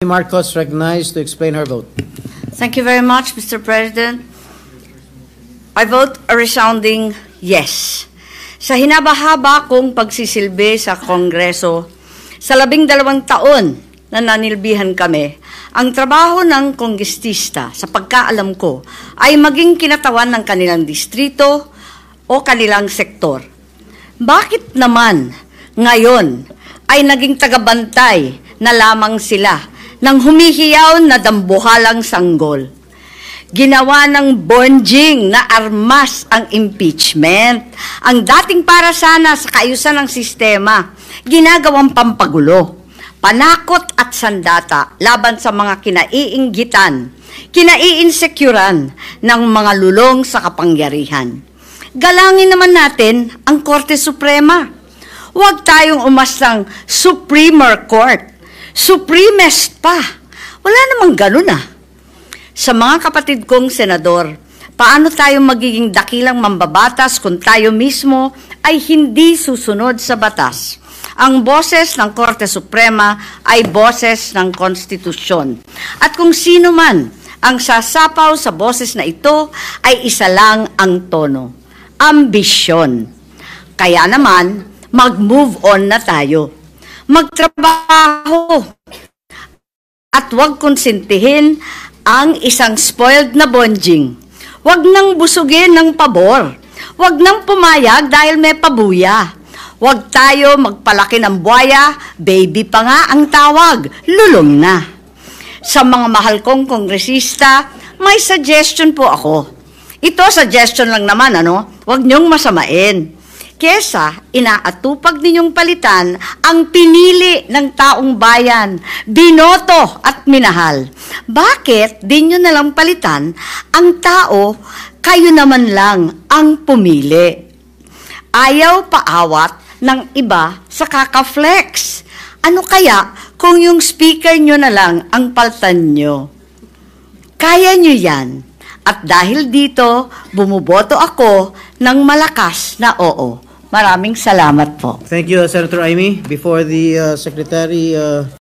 Marcos recognized to explain her vote. Thank you very much, Mr. President. I vote a resounding yes. Sa hinabahaba kong pagsisilbi sa Kongreso, sa 12 taon na nanilbihan kami, ang trabaho ng kongrestista, sa pagkaalam ko, ay maging kinatawan ng kanilang distrito o kanilang sektor. Bakit naman ngayon ay naging tagabantay na lamang sila ng humihiyaw na dambuhalang sanggol? Ginawa ng bonjing na armas ang impeachment. Ang dating para sana sa kaayusan ng sistema, ginagawang pampagulo, panakot at sandata laban sa mga kinaiinggitan, kinaiinsecuran ng mga lulong sa kapangyarihan. Galangin naman natin ang Korte Suprema. Huwag tayong umasang Supreme Court. Supremest pa. Wala namang ganun ah. Sa mga kapatid kong senador, paano tayo magiging dakilang mambabatas kung tayo mismo ay hindi susunod sa batas? Ang boses ng Korte Suprema ay boses ng konstitusyon. At kung sino man ang sasapaw sa boses na ito ay isa lang ang tono: ambisyon. Kaya naman, mag-move on na tayo. Magtrabaho at huwag konsintihin ang isang spoiled na bonjing. Huwag nang busugin ng pabor. Huwag nang pumayag dahil may pabuya. Huwag tayo magpalaki ng buwaya, baby pa nga ang tawag, lulong na. Sa mga mahal kong kongresista, may suggestion po ako. Ito suggestion lang naman, Huwag niyong masamain. Kesa inaatupag ninyong palitan ang pinili ng taong bayan, binoto at minahal. Bakit di nyo nalang palitan ang tao, kayo naman lang ang pumili? Ayaw paawat ng iba sa kaka-flex. Ano kaya kung yung speaker nyo na lang ang paltan nyo? Kaya nyo yan. At dahil dito, bumuboto ako ng malakas na oo. Maraming salamat po. Thank you, Senator Amy. Before the Secretary